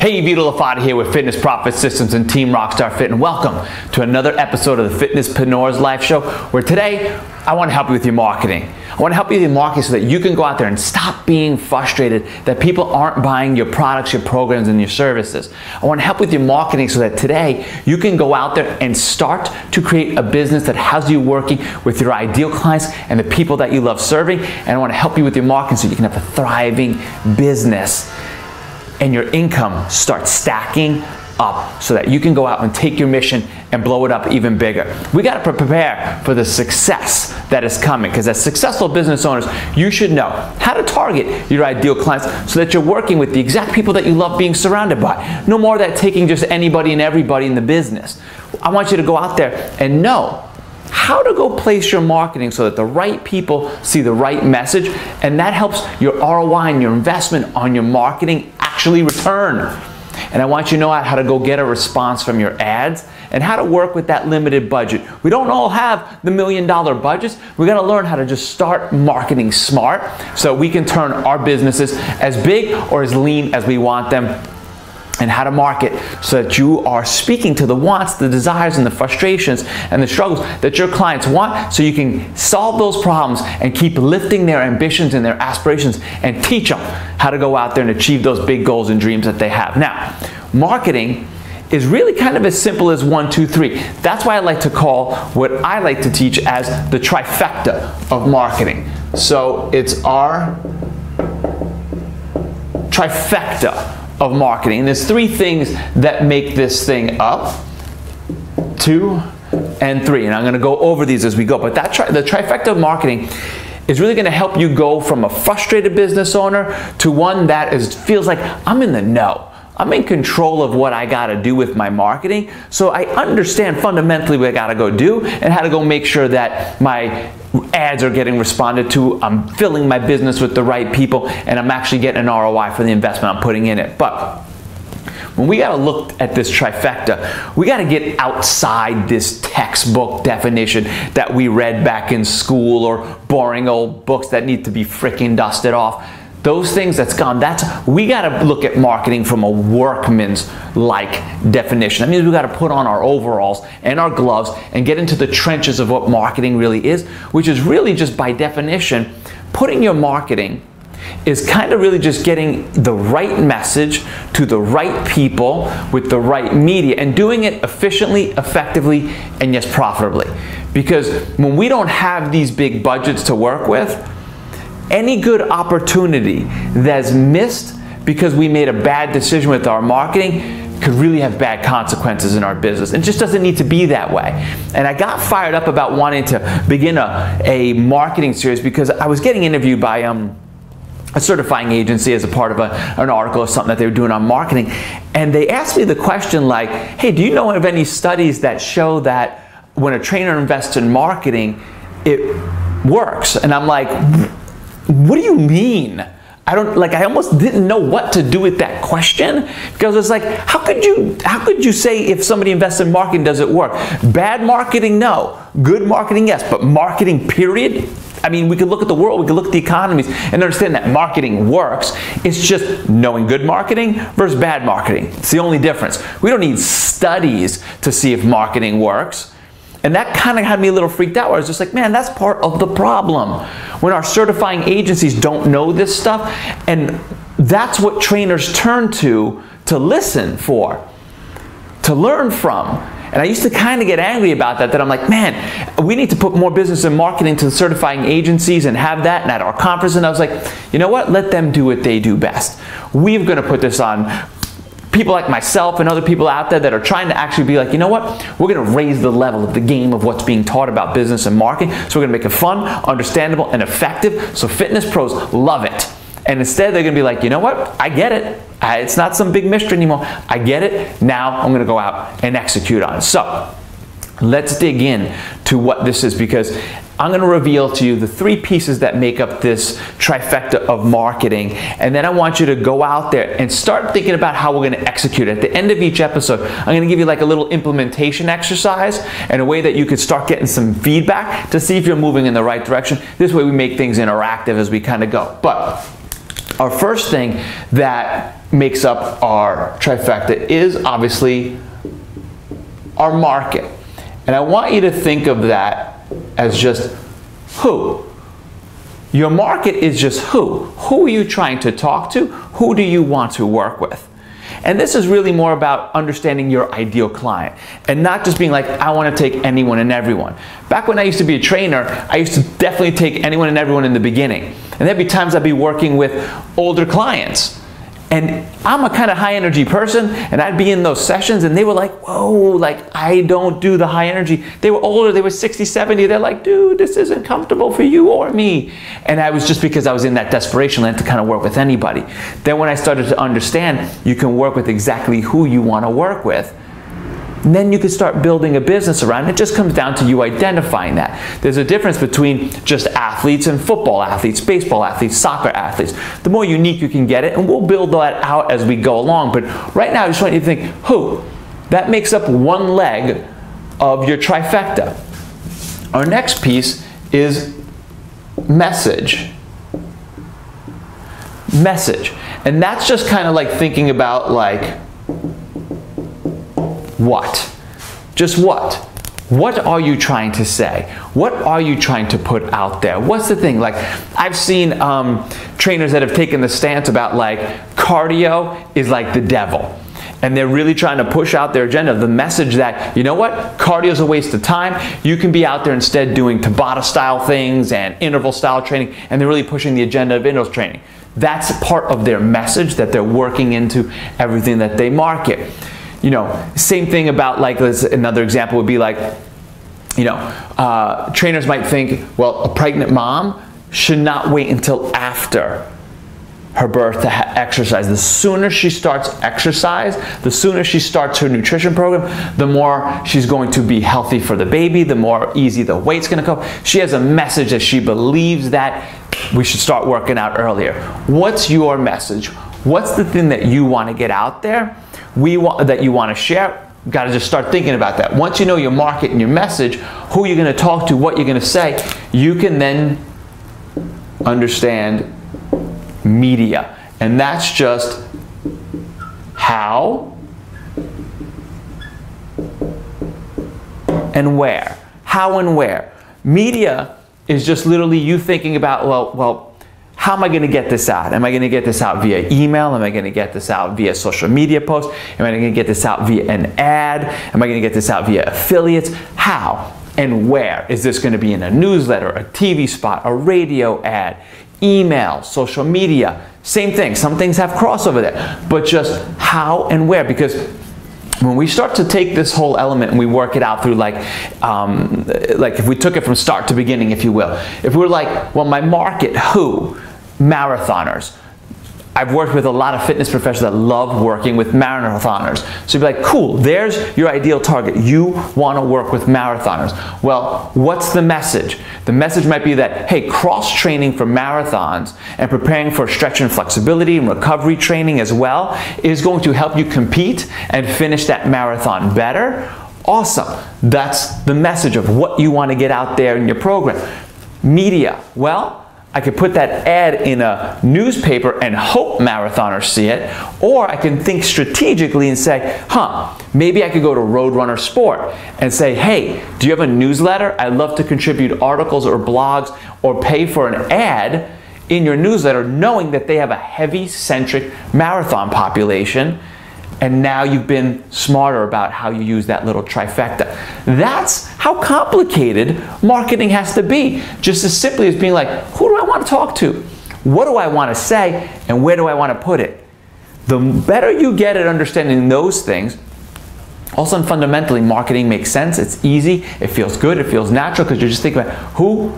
Hey, Vito La Fata here with Fitness Profit Systems and Team Rockstar Fit, and welcome to another episode of the Fitnesspreneur's Live Show, where today I want to help you with your marketing. I want to help you with your marketing so that you can go out there and stop being frustrated that people aren't buying your products, your programs, and your services. I want to help with your marketing so that today you can go out there and start to create a business that has you working with your ideal clients and the people that you love serving. And I want to help you with your marketing so you can have a thriving business and your income starts stacking up so that you can go out and take your mission and blow it up even bigger. We got to prepare for the success that is coming, because as successful business owners, you should know how to target your ideal clients so that you're working with the exact people that you love being surrounded by. No more of that taking just anybody and everybody in the business. I want you to go out there and know how to go place your marketing so that the right people see the right message, and that helps your ROI and your investment on your marketing actually return. And I want you to know how to go get a response from your ads and how to work with that limited budget. We don't all have the $1 million budgets. We got to learn how to just start marketing smart so we can turn our businesses as big or as lean as we want them, and how to market so that you are speaking to the wants, the desires, and the frustrations and the struggles that your clients want, so you can solve those problems and keep lifting their ambitions and their aspirations and teach them how to go out there and achieve those big goals and dreams that they have. Now, marketing is really kind of as simple as 1, 2, 3. That's why I like to call what I like to teach as the trifecta of marketing. So it's our trifecta of marketing. And there's 3 things that make this thing up. 2 and 3. And I'm going to go over these as we go. But the trifecta of marketing is really going to help you go from a frustrated business owner to one that feels like I'm in the know. I'm in control of what I got to do with my marketing. So I understand fundamentally what I got to go do and how to go make sure that my ads are getting responded to, I'm filling my business with the right people, and I'm actually getting an ROI for the investment I'm putting in it. But when we got to look at this trifecta, we got to get outside this textbook definition that we read back in school, or boring old books that need to be freaking dusted off. Those things, that's gone. We got to look at marketing from a workman's-like definition. That means we got to put on our overalls and our gloves and get into the trenches of what marketing really is, which is really just by definition, putting your marketing is kind of really just getting the right message to the right people with the right media, and doing it efficiently, effectively, and yes, profitably. Because when we don't have these big budgets to work with, any good opportunity that's missed because we made a bad decision with our marketing could really have bad consequences in our business. It just doesn't need to be that way. And I got fired up about wanting to begin a marketing series because I was getting interviewed by a certifying agency as a part of an article or something that they were doing on marketing. And they asked me the question like, hey, do you know of any studies that show that when a trainer invests in marketing, it works? And I'm like, what do you mean? I almost didn't know what to do with that question, because it's like, how could you say if somebody invests in marketing, does it work? Bad marketing, no. Good marketing, yes. But marketing, period? I mean, we could look at the world, we could look at the economies and understand that marketing works. It's just knowing good marketing versus bad marketing. It's the only difference. We don't need studies to see if marketing works. And that kind of had me a little freaked out, where I was just like, man, that's part of the problem. When our certifying agencies don't know this stuff, and that's what trainers turn to listen for, to learn from. And I used to kind of get angry about that I'm like, man, we need to put more business and marketing to the certifying agencies and have that, and at our conference. And I was like, you know what? Let them do what they do best. We're going to put this on people like myself and other people out there that are trying to actually be like, you know what, we're going to raise the level of the game of what's being taught about business and marketing. So we're going to make it fun, understandable, and effective so fitness pros love it. And instead they're going to be like, you know what, I get it. It's not some big mystery anymore. I get it. Now I'm going to go out and execute on it. So let's dig in to what this is, because I'm going to reveal to you the 3 pieces that make up this trifecta of marketing, and then I want you to go out there and start thinking about how we're going to execute it. At the end of each episode, I'm going to give you like a little implementation exercise and a way that you could start getting some feedback to see if you're moving in the right direction. This way we make things interactive as we kind of go. But our first thing that makes up our trifecta is obviously our market. And I want you to think of that as just who. Your market is just who. Who are you trying to talk to? Who do you want to work with? And this is really more about understanding your ideal client and not just being like, I want to take anyone and everyone. Back when I used to be a trainer, I used to definitely take anyone and everyone in the beginning. And there'd be times I'd be working with older clients. And I'm a kind of high energy person, and I'd be in those sessions and they were like, whoa, like I don't do the high energy. They were older, they were 60, 70. They're like, dude, this isn't comfortable for you or me. And I was just because I was in that desperation land to kind of work with anybody. Then when I started to understand you can work with exactly who you want to work with, and then you can start building a business around it. It just comes down to you identifying that. There's a difference between just athletes and football athletes, baseball athletes, soccer athletes. The more unique you can get it, and we'll build that out as we go along. But right now, I just want you to think, who? That makes up one leg of your trifecta. Our next piece is message. Message. And that's just kind of like thinking about like, what? Just what? What are you trying to say? What are you trying to put out there? What's the thing? Like, I've seen trainers that have taken the stance about like cardio is like the devil. And they're really trying to push out their agenda, the message that, you know what, cardio is a waste of time. You can be out there instead doing Tabata style things and interval style training, and they're really pushing the agenda of interval training. That's part of their message that they're working into everything that they market. You know, same thing about like, another example would be like, you know, trainers might think, well, a pregnant mom should not wait until after her birth to exercise. The sooner she starts exercise, the sooner she starts her nutrition program, the more she's going to be healthy for the baby, the more easy the weight's going to come. She has a message that she believes that we should start working out earlier. What's your message? What's the thing that you want to get out there? That you want to share? Got to just start thinking about that. Once you know your market and your message, who you're going to talk to, what you're going to say, you can then understand media. And that's just how and where. How and where. Media is just literally you thinking about, well, how am I going to get this out? Am I going to get this out via email? Am I going to get this out via social media posts? Am I going to get this out via an ad? Am I going to get this out via affiliates? How and where? Is this going to be in a newsletter, a TV spot, a radio ad, email, social media? Same thing. Some things have crossover there, but just how and where, because when we start to take this whole element and we work it out through like if we took it from start to beginning, if you will. If we were like, well, my market, who? Marathoners. I've worked with a lot of fitness professionals that love working with marathoners. So you'd be like, cool, there's your ideal target. You want to work with marathoners. Well, what's the message? The message might be that, hey, cross-training for marathons and preparing for stretch and flexibility and recovery training as well is going to help you compete and finish that marathon better. Awesome. That's the message of what you want to get out there in your program. Media. Well, I could put that ad in a newspaper and hope marathoners see it, or I can think strategically and say, maybe I could go to Roadrunner Sport and say, hey, do you have a newsletter? I'd love to contribute articles or blogs or pay for an ad in your newsletter, knowing that they have a heavy-centric marathon population. And now you've been smarter about how you use that little trifecta. That's how complicated marketing has to be. Just as simply as being like, who do I want to talk to? What do I want to say? And where do I want to put it? The better you get at understanding those things, also and fundamentally, marketing makes sense. It's easy. It feels good. It feels natural because you're just thinking about who,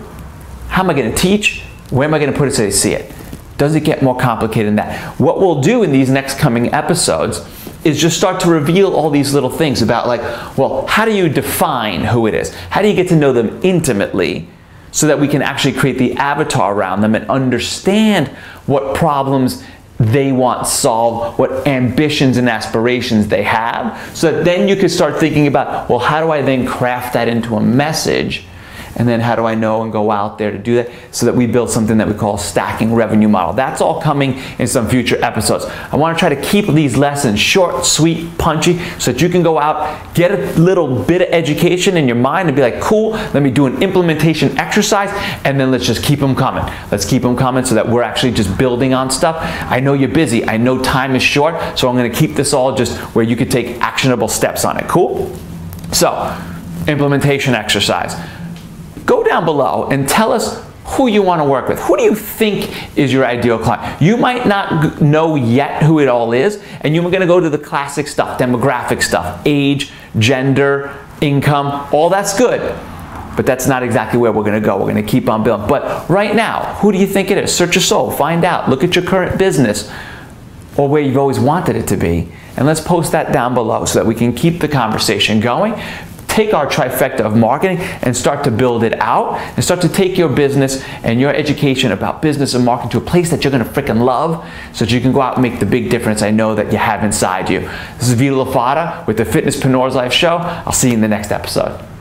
how am I going to teach? Where am I going to put it so they see it? Does it get more complicated than that? What we'll do in these next coming episodes is just start to reveal all these little things about like, well, how do you define who it is? How do you get to know them intimately so that we can actually create the avatar around them and understand what problems they want solved, what ambitions and aspirations they have, so that then you can start thinking about, well, how do I then craft that into a message and then how do I know and go out there to do that, so that we build something that we call stacking revenue model. That's all coming in some future episodes. I want to try to keep these lessons short, sweet, punchy, so that you can go out, get a little bit of education in your mind and be like, cool, let me do an implementation exercise, and then let's just keep them coming. Let's keep them coming so that we're actually just building on stuff. I know you're busy. I know time is short, so I'm going to keep this all just where you could take actionable steps on it. Cool? So, implementation exercise. Go down below and tell us who you want to work with. Who do you think is your ideal client? You might not know yet who it all is, and you're going to go to the classic stuff, demographic stuff, age, gender, income, all that's good. But that's not exactly where we're going to go. We're going to keep on building. But right now, who do you think it is? Search your soul, find out, look at your current business or where you've always wanted it to be, and let's post that down below so that we can keep the conversation going. Take our trifecta of marketing and start to build it out, and start to take your business and your education about business and marketing to a place that you're going to freaking love, so that you can go out and make the big difference I know that you have inside you. This is Vito La Fata with the Fitnesspreneurs Life Show. I'll see you in the next episode.